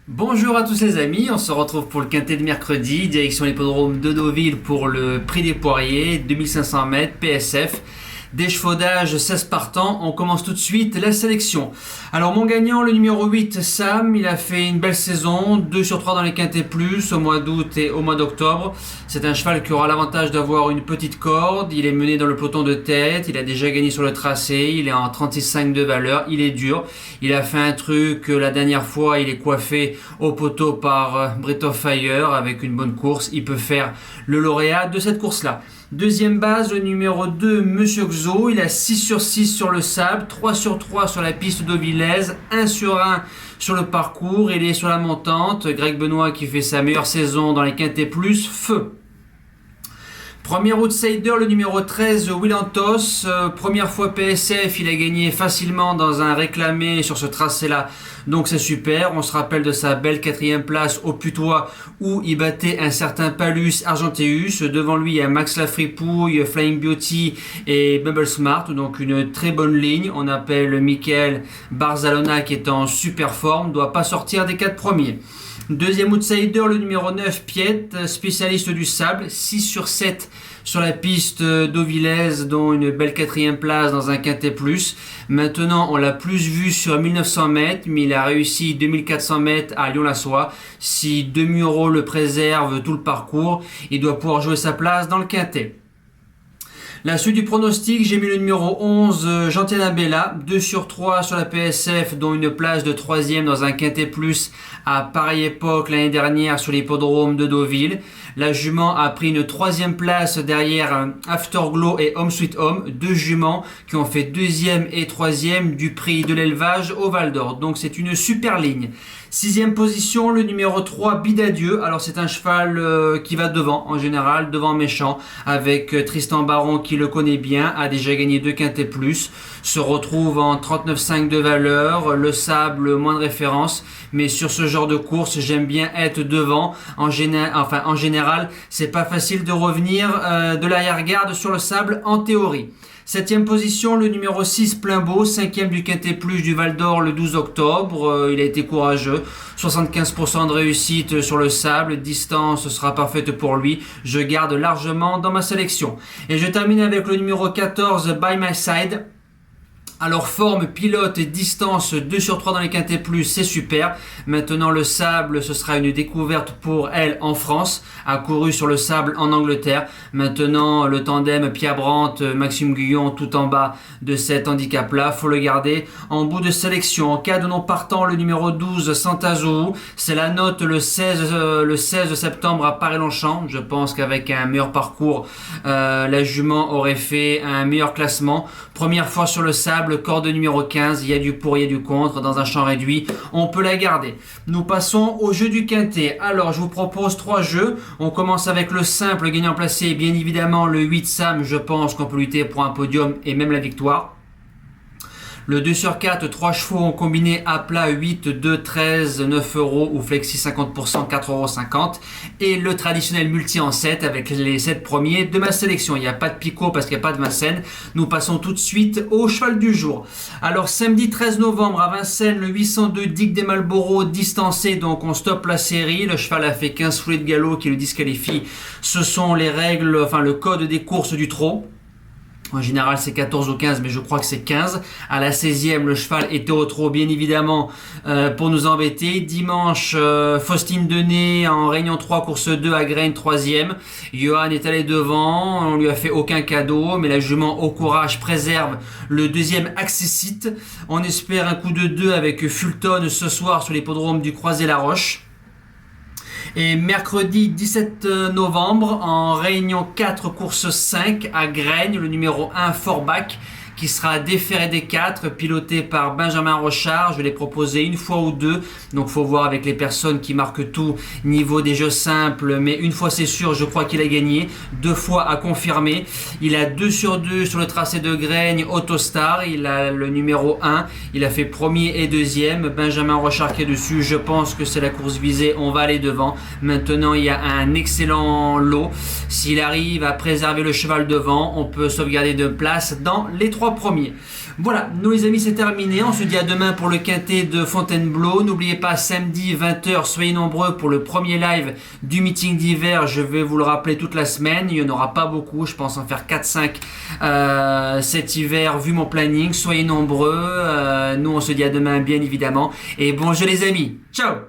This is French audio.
Bonjour à tous les amis, on se retrouve pour le quintet de mercredi, direction l'hippodrome de Deauville pour le prix des poiriers, 2500 mètres, PSF, d'échevaudage 16 partants. On commence tout de suite la sélection. Alors mon gagnant, le numéro 8, Sam, il a fait une belle saison, 2 sur 3 dans les quintets plus au mois d'août et au mois d'octobre. C'est un cheval qui aura l'avantage d'avoir une petite corde, il est mené dans le peloton de tête, il a déjà gagné sur le tracé, il est en 36,5 de valeur, il est dur. Il a fait un truc la dernière fois, il est coiffé au poteau par Breath of Fire avec une bonne course, il peut faire le lauréat de cette course-là. Deuxième base, le numéro 2, Monsieur Xo, il a 6 sur 6 sur le sable, 3 sur 3 sur la piste d'Auvillaise, 1 sur 1 sur le parcours, il est sur la montante. Greg Benoît qui fait sa meilleure saison dans les quintets plus, feu. Premier outsider, le numéro 13, Willantos. Première fois PSF, il a gagné facilement dans un réclamé sur ce tracé-là. Donc c'est super. On se rappelle de sa belle 4e place au Putois où il battait un certain Palus Argenteus. Devant lui, il y a Max Lafripouille, Flying Beauty et Bubble Smart. Donc une très bonne ligne. On appelle Michael Barzalona qui est en super forme. Ne doit pas sortir des 4 premiers. Deuxième outsider, le numéro 9, Piet, spécialiste du sable, 6 sur 7 sur la piste d'Auvillaise, dont une belle 4e place dans un quintet plus. Maintenant, on l'a plus vu sur 1900 mètres, mais il a réussi 2400 mètres à Lyon-la-Soie. Si Demuro le préserve tout le parcours, il doit pouvoir jouer sa place dans le quintet. La suite du pronostic, j'ai mis le numéro 11, Gentiana Bella, 2 sur 3 sur la PSF, dont une place de 3e dans un quintet plus à pareille époque l'année dernière sur l'hippodrome de Deauville. La jument a pris une 3e place derrière Afterglow et Home Sweet Home, 2 juments qui ont fait 2e et 3e du prix de l'élevage au Val d'Or. Donc c'est une super ligne. 6e position, le numéro 3, Bidadieu. Alors c'est un cheval qui va devant, en général, devant méchant, avec Tristan Baron qui le connaît bien, a déjà gagné 2 quintets plus, se retrouve en 39,5 de valeur, le sable moins de référence, mais sur ce genre de course, j'aime bien être devant. En général, c'est pas facile de revenir de l'arrière-garde sur le sable en théorie. 7e position, le numéro 6, Plein-Beau, 5e du quintet plus du Val d'Or le 12 octobre. Il a été courageux, 75% de réussite sur le sable, distance sera parfaite pour lui. Je garde largement dans ma sélection. Et je termine avec le numéro 14, By My Side. Alors forme, pilote et distance 2 sur 3 dans les quintets plus, c'est super. Maintenant le sable, ce sera une découverte pour elle en France. A couru sur le sable en Angleterre. Maintenant le tandem Pierre Brandt, Maxime Guyon tout en bas de cet handicap-là. Faut le garder en bout de sélection. En cas de non partant, le numéro 12, Santazou. C'est la note le 16 septembre à Paris-Longchamp. Je pense qu'avec un meilleur parcours, la jument aurait fait un meilleur classement. Première fois sur le sable, corde numéro 15, il y a du pour, il y a du contre, dans un champ réduit, on peut la garder. Nous passons au jeu du quintet. Alors je vous propose 3 jeux, on commence avec le simple gagnant placé, bien évidemment le 8 Sam, je pense qu'on peut lutter pour un podium et même la victoire. Le 2 sur 4, 3 chevaux en combiné à plat, 8, 2, 13, 9 euros ou flexi 50%, 4,50 euros. Et le traditionnel multi en 7 avec les 7 premiers de ma sélection. Il n'y a pas de picot parce qu'il n'y a pas de Vincennes. Nous passons tout de suite au cheval du jour. Alors samedi 13 novembre à Vincennes, le 802 Dick des Marlboro distancé. Donc on stoppe la série. Le cheval a fait 15 foulées de galop qui le disqualifient. Ce sont les règles, le code des courses du trot. En général, c'est 14 ou 15, mais je crois que c'est 15. À la 16e, le cheval était au trot, bien évidemment, pour nous embêter. Dimanche, Faustine Denay en Réunion 3, course 2 à Graines, 3e. Johan est allé devant, on lui a fait aucun cadeau, mais la jument au courage préserve le 2e Accessite. On espère un coup de 2 avec Fulton ce soir sur l'hippodrome du Croisé-la-Roche. Et mercredi 17 novembre, en réunion 4, course 5 à Graines, le numéro 1 Forbach qui sera déféré des 4, piloté par Benjamin Rochard. Je l'ai proposé une fois ou deux, donc faut voir avec les personnes qui marquent tout niveau des jeux simples, mais une fois c'est sûr, je crois qu'il a gagné, 2 fois à confirmer. Il a 2 sur 2 sur le tracé de Graines, Autostar, il a le numéro 1, il a fait premier et deuxième, Benjamin Rochard qui est dessus, je pense que c'est la course visée, on va aller devant. Maintenant il y a un excellent lot, s'il arrive à préserver le cheval devant, on peut sauvegarder de place dans les 3 3 premiers. Voilà, nous les amis, c'est terminé. On se dit à demain pour le quintet de Fontainebleau. N'oubliez pas, samedi 20h, soyez nombreux pour le premier live du meeting d'hiver. Je vais vous le rappeler toute la semaine. Il n'y en aura pas beaucoup, je pense en faire 4-5 cet hiver vu mon planning. Soyez nombreux. Nous, on se dit à demain, bien évidemment. Et bon jeu les amis. Ciao!